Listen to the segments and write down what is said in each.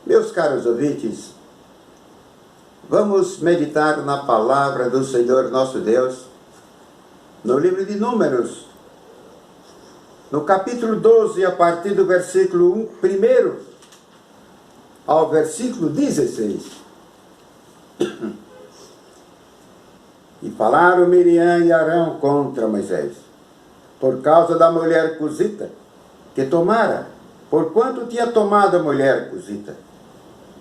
Meus caros ouvintes, vamos meditar na palavra do Senhor nosso Deus, no livro de Números, no capítulo 12, a partir do versículo 1 ao versículo 16. E falaram Miriam e Arão contra Moisés, por causa da mulher cusita, que tomara, porquanto tinha tomado a mulher cusita.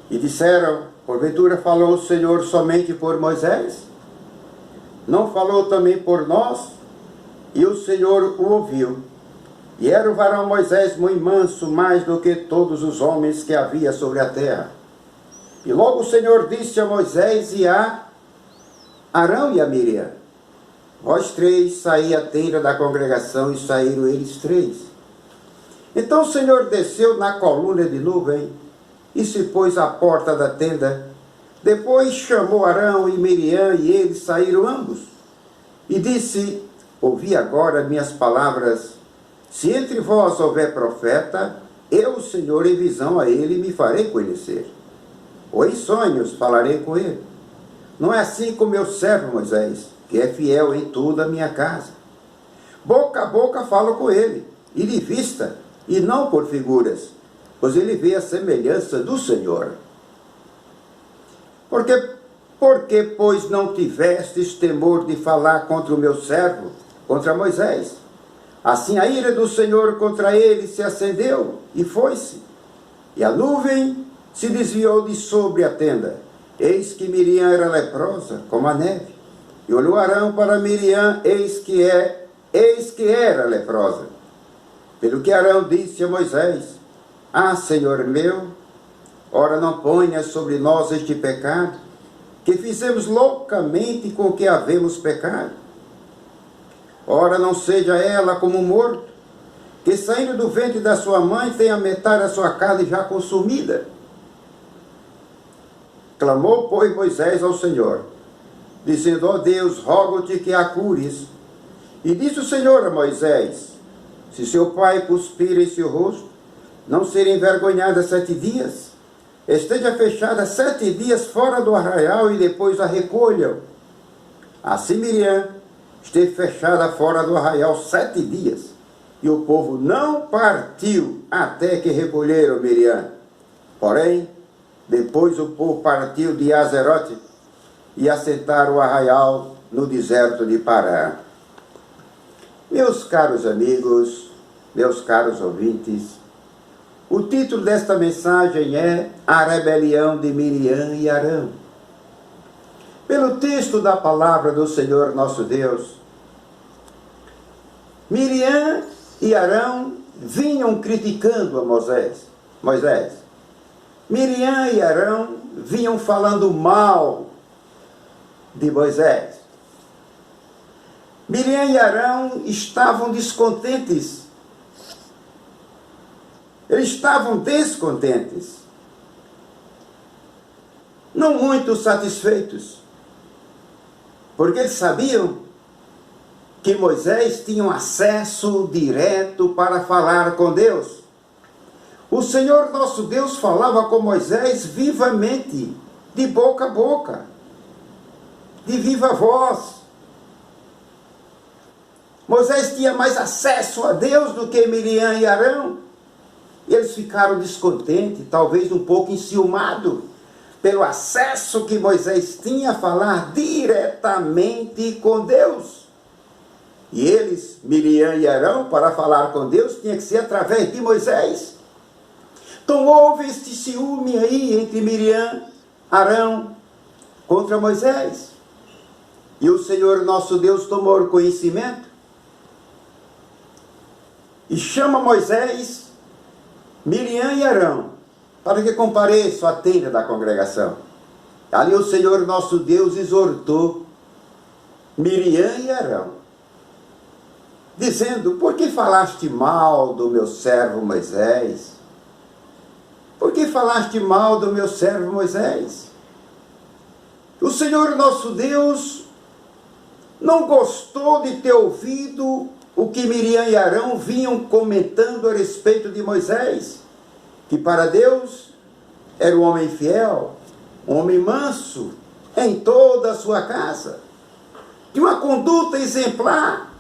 E disseram, porventura falou o Senhor somente por Moisés? Não falou também por nós? E o Senhor o ouviu. E era o varão Moisés muito manso, mais do que todos os homens que havia sobre a terra. E logo o Senhor disse a Moisés e a Arão e a Miriam: vós três saí à tenda da congregação, e saíram eles três. Então o Senhor desceu na coluna de nuvem, e se pôs à porta da tenda. Depois chamou Arão e Miriam, e eles saíram ambos. E disse: ouvi agora minhas palavras. Se entre vós houver profeta, eu, o Senhor, em visão a ele me farei conhecer. Ou em sonhos falarei com ele. Não é assim com meu servo Moisés, que é fiel em toda a minha casa. Boca a boca falo com ele, e de vista, e não por figuras, pois ele vê a semelhança do Senhor. Porque, pois, não tivestes temor de falar contra o meu servo, contra Moisés? Assim a ira do Senhor contra ele se acendeu, e foi-se. E a nuvem se desviou de sobre a tenda. Eis que Miriam era leprosa, como a neve. E olhou Arão para Miriam, eis que era leprosa. Pelo que Arão disse a Moisés: ah, Senhor meu, ora não ponhas sobre nós este pecado, que fizemos loucamente com que havemos pecado. Ora não seja ela como um morto, que saindo do ventre da sua mãe tenha metade da sua carne já consumida. Clamou, pois, Moisés ao Senhor, dizendo: ó Deus, rogo-te que a cures. E disse o Senhor a Moisés: se seu pai cuspir em seu rosto, não será envergonhada 7 dias? Esteja fechada 7 dias fora do arraial, e depois a recolham. Assim Miriam esteve fechada fora do arraial 7 dias, e o povo não partiu até que recolheram Miriam. Porém, depois o povo partiu de Azerote e assentaram o arraial no deserto de Pará. Meus caros amigos, meus caros ouvintes, o título desta mensagem é A Rebelião de Miriam e Arão. Pelo texto da palavra do Senhor nosso Deus, Miriam e Arão vinham criticando a Moisés. Miriam e Arão vinham falando mal de Moisés. Miriam e Arão estavam descontentes. Eles estavam descontentes. Não muito satisfeitos. Porque eles sabiam que Moisés tinha um acesso direto para falar com Deus. O Senhor nosso Deus falava com Moisés vivamente, de boca a boca, de viva voz. Moisés tinha mais acesso a Deus do que Miriam e Arão. Eles ficaram descontentes, talvez um pouco enciumados, pelo acesso que Moisés tinha a falar diretamente com Deus. E eles, Miriam e Arão, para falar com Deus, tinha que ser através de Moisés. Então houve este ciúme aí entre Miriam, Arão, contra Moisés. E o Senhor nosso Deus tomou conhecimento e chama Moisés, Miriam e Arão, para que compareçam à tenda da congregação. Ali o Senhor nosso Deus exortou Miriam e Arão, dizendo: por que falaste mal do meu servo Moisés? Por que falaste mal do meu servo Moisés? O Senhor nosso Deus não gostou de ter ouvido o que Miriam e Arão vinham comentando a respeito de Moisés, que para Deus era um homem fiel, um homem manso em toda a sua casa, de uma conduta exemplar.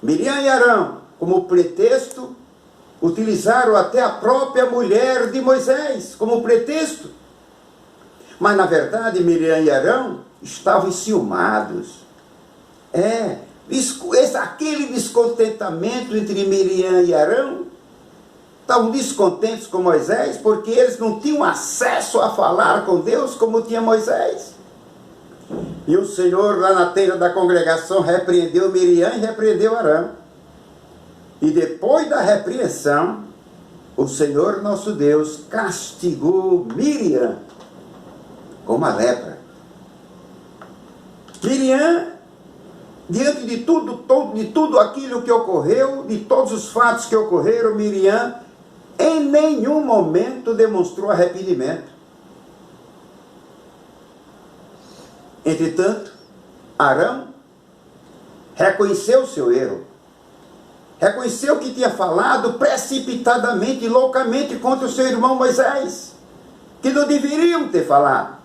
Miriam e Arão, como pretexto, utilizaram até a própria mulher de Moisés como pretexto. Mas, na verdade, Miriam e Arão estavam enciumados. Aquele descontentamento entre Miriam e Arão, estavam descontentes com Moisés, porque eles não tinham acesso a falar com Deus como tinha Moisés. E o Senhor, lá na tenda da congregação, repreendeu Miriam e repreendeu Arão. E depois da repreensão, o Senhor nosso Deus castigou Miriam com uma lepra. Miriam, diante de tudo aquilo que ocorreu, de todos os fatos que ocorreram, Miriam em nenhum momento demonstrou arrependimento. Entretanto, Arão reconheceu o seu erro. Reconheceu que tinha falado precipitadamente e loucamente contra o seu irmão Moisés, que não deveriam ter falado.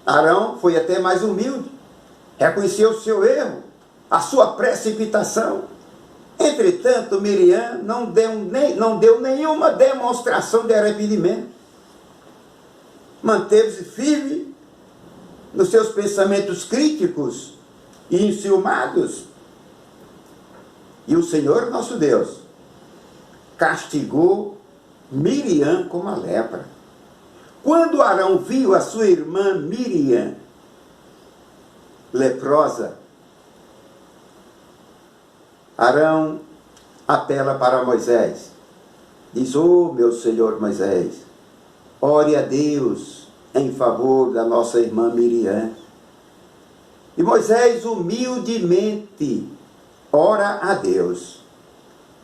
Arão foi até mais humilde, reconheceu o seu erro, a sua precipitação. Entretanto, Miriam não deu nenhuma demonstração de arrependimento. Manteve-se firme nos seus pensamentos críticos e enciumados. E o Senhor nosso Deus castigou Miriam com uma lepra. Quando Arão viu a sua irmã Miriam leprosa, Arão apela para Moisés. Diz: "Oh, meu senhor Moisés, ore a Deus em favor da nossa irmã Miriam." E Moisés humildemente ora a Deus,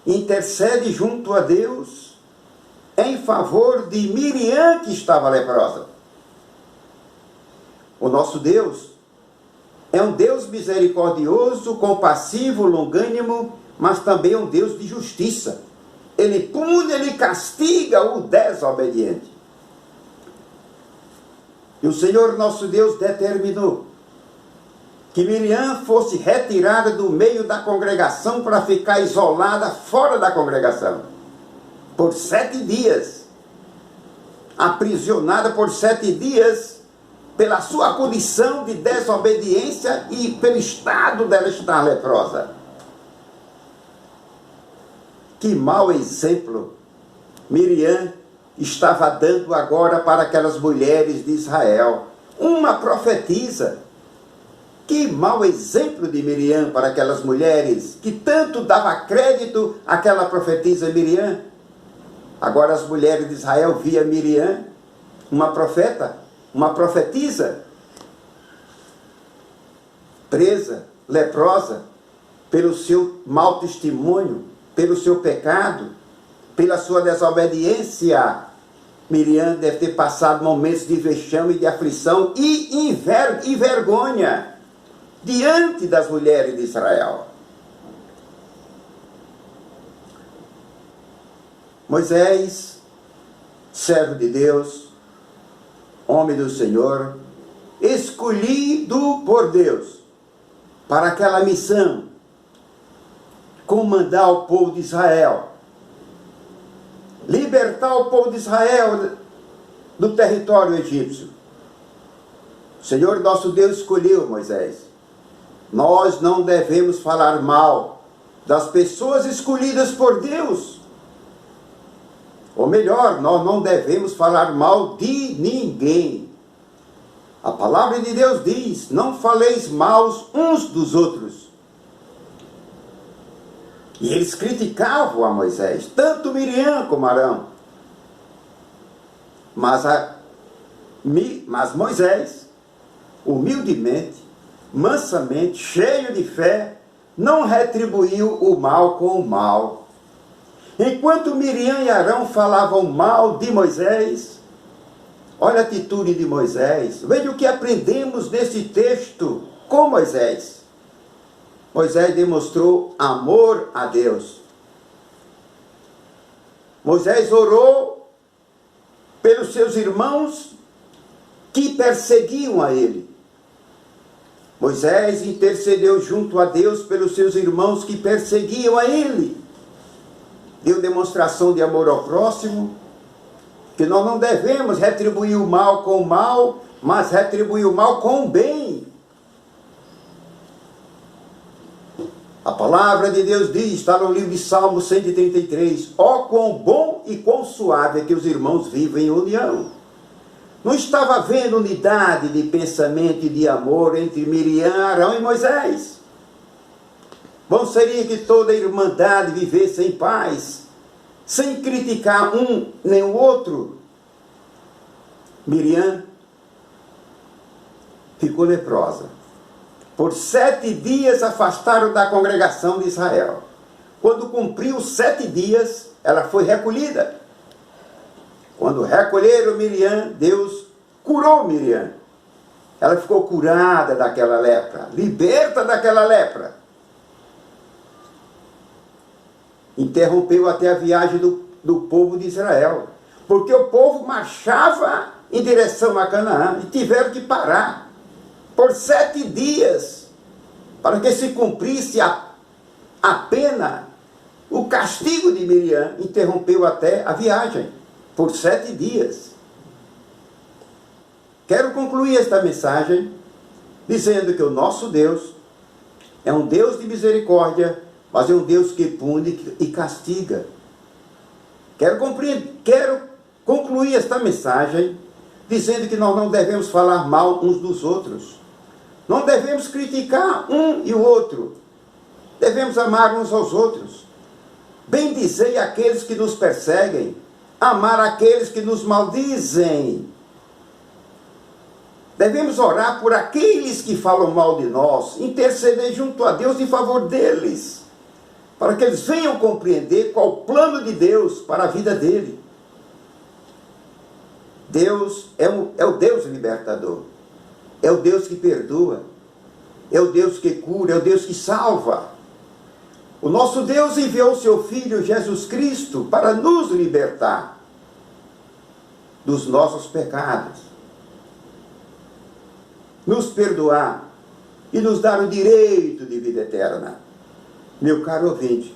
intercede junto a Deus em favor de Miriam, que estava leprosa. O nosso Deus é um Deus misericordioso, compassivo, longânimo, mas também um Deus de justiça. Ele pune, ele castiga o desobediente. E o Senhor nosso Deus determinou que Miriam fosse retirada do meio da congregação para ficar isolada fora da congregação por 7 dias, aprisionada por 7 dias pela sua condição de desobediência e pelo estado dela estar leprosa. Que mau exemplo Miriam estava dando agora para aquelas mulheres de Israel. Uma profetisa. Que mau exemplo de Miriam para aquelas mulheres que tanto dava crédito àquela profetisa Miriam. Agora as mulheres de Israel via Miriam, uma profeta, uma profetisa, presa, leprosa, pelo seu mau testemunho, pelo seu pecado, pela sua desobediência. Miriam deve ter passado momentos de vexame, de aflição e vergonha diante das mulheres de Israel. Moisés, servo de Deus, homem do Senhor, escolhido por Deus para aquela missão, comandar o povo de Israel, libertar o povo de Israel do território egípcio. O Senhor nosso Deus escolheu Moisés. Nós não devemos falar mal das pessoas escolhidas por Deus. Ou melhor, nós não devemos falar mal de ninguém. A palavra de Deus diz: não faleis mal uns dos outros. E eles criticavam a Moisés, tanto Miriam como Arão. Mas Moisés, humildemente, mansamente, cheio de fé, não retribuiu o mal com o mal. Enquanto Miriam e Arão falavam mal de Moisés, olha a atitude de Moisés. Veja o que aprendemos nesse texto com Moisés. Moisés demonstrou amor a Deus. Moisés orou pelos seus irmãos que perseguiam a ele. Moisés intercedeu junto a Deus pelos seus irmãos que perseguiam a ele. Deu demonstração de amor ao próximo, que nós não devemos retribuir o mal com o mal, mas retribuir o mal com o bem. A palavra de Deus diz, está no livro de Salmo 133, ó quão bom e quão suave é que os irmãos vivem em união. Não estava havendo unidade de pensamento e de amor entre Miriam, Arão e Moisés. Bom seria que toda a irmandade vivesse em paz, sem criticar um nem o outro. Miriam ficou leprosa. Por 7 dias afastaram da congregação de Israel. Quando cumpriu 7 dias, ela foi recolhida. Quando recolheram Miriam, Deus curou Miriam. Ela ficou curada daquela lepra, liberta daquela lepra. Interrompeu até a viagem do povo de Israel. Porque o povo marchava em direção a Canaã e tiveram que parar por 7 dias, para que se cumprisse a pena, o castigo de Miriam. Interrompeu até a viagem, por 7 dias. Quero concluir esta mensagem dizendo que o nosso Deus é um Deus de misericórdia, mas é um Deus que pune e castiga. Quero concluir esta mensagem dizendo que nós não devemos falar mal uns dos outros. Não devemos criticar um e o outro. Devemos amar uns aos outros. Bendizei aqueles que nos perseguem. Amar aqueles que nos maldizem. Devemos orar por aqueles que falam mal de nós. Interceder junto a Deus em favor deles. Para que eles venham compreender qual o plano de Deus para a vida dele. Deus é o Deus libertador. É o Deus que perdoa, é o Deus que cura, é o Deus que salva. O nosso Deus enviou o seu Filho Jesus Cristo para nos libertar dos nossos pecados, nos perdoar e nos dar o direito de vida eterna. Meu caro ouvinte,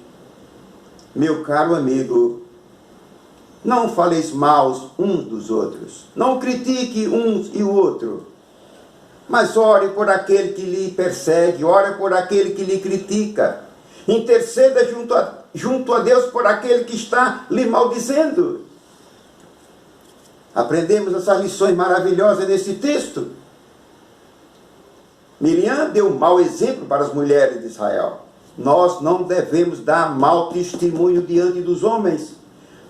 meu caro amigo, não faleis mal uns dos outros, não critique uns e o outro. Mas ore por aquele que lhe persegue, ore por aquele que lhe critica. Interceda junto a Deus por aquele que está lhe maldizendo. Aprendemos essas lições maravilhosas nesse texto. Miriam deu um mau exemplo para as mulheres de Israel. Nós não devemos dar mau testemunho diante dos homens.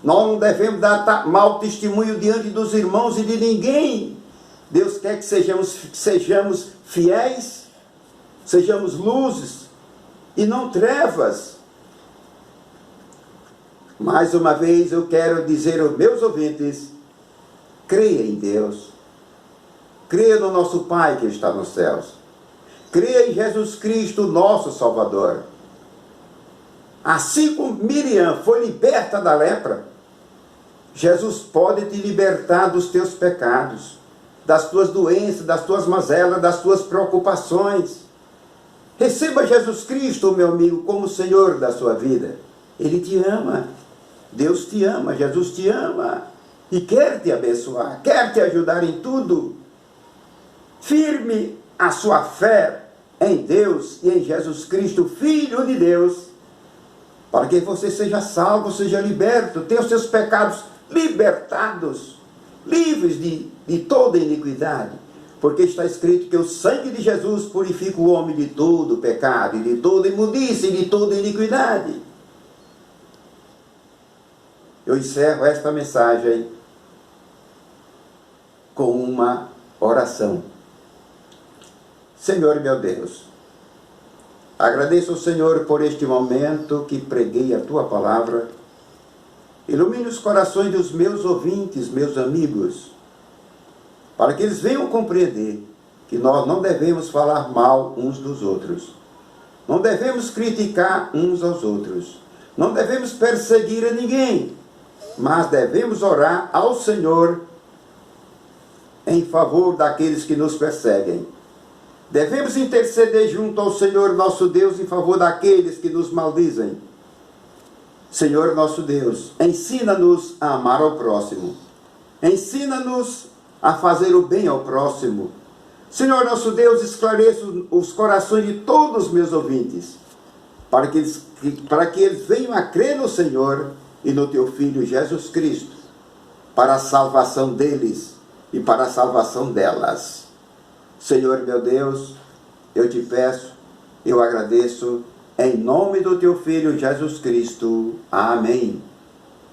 Nós não devemos dar mau testemunho diante dos irmãos e de ninguém. Deus quer que sejamos fiéis, sejamos luzes e não trevas. Mais uma vez eu quero dizer aos meus ouvintes, creia em Deus, creia no nosso Pai que está nos céus, creia em Jesus Cristo, nosso Salvador. Assim como Miriam foi liberta da lepra, Jesus pode te libertar dos teus pecados, das tuas doenças, das tuas mazelas, das tuas preocupações. Receba Jesus Cristo, meu amigo, como Senhor da sua vida. Ele te ama. Deus te ama, Jesus te ama. E quer te abençoar, quer te ajudar em tudo. Firme a sua fé em Deus e em Jesus Cristo, Filho de Deus, para que você seja salvo, seja liberto, tenha os seus pecados libertados, livres de toda iniquidade, porque está escrito que o sangue de Jesus purifica o homem de todo pecado, e de toda imundícia, e de toda iniquidade. Eu encerro esta mensagem com uma oração. Senhor meu Deus, agradeço ao Senhor por este momento que preguei a Tua palavra. Ilumine os corações dos meus ouvintes, meus amigos, para que eles venham compreender que nós não devemos falar mal uns dos outros. Não devemos criticar uns aos outros. Não devemos perseguir a ninguém. mas devemos orar ao Senhor em favor daqueles que nos perseguem. Devemos interceder junto ao Senhor nosso Deus em favor daqueles que nos maldizem. Senhor nosso Deus, ensina-nos a amar ao próximo. Ensina-nos a fazer o bem ao próximo. Senhor nosso Deus, esclareça os corações de todos os meus ouvintes, para que eles venham a crer no Senhor e no Teu Filho Jesus Cristo, para a salvação deles e para a salvação delas. Senhor meu Deus, eu te peço, eu agradeço, em nome do Teu Filho Jesus Cristo. Amém.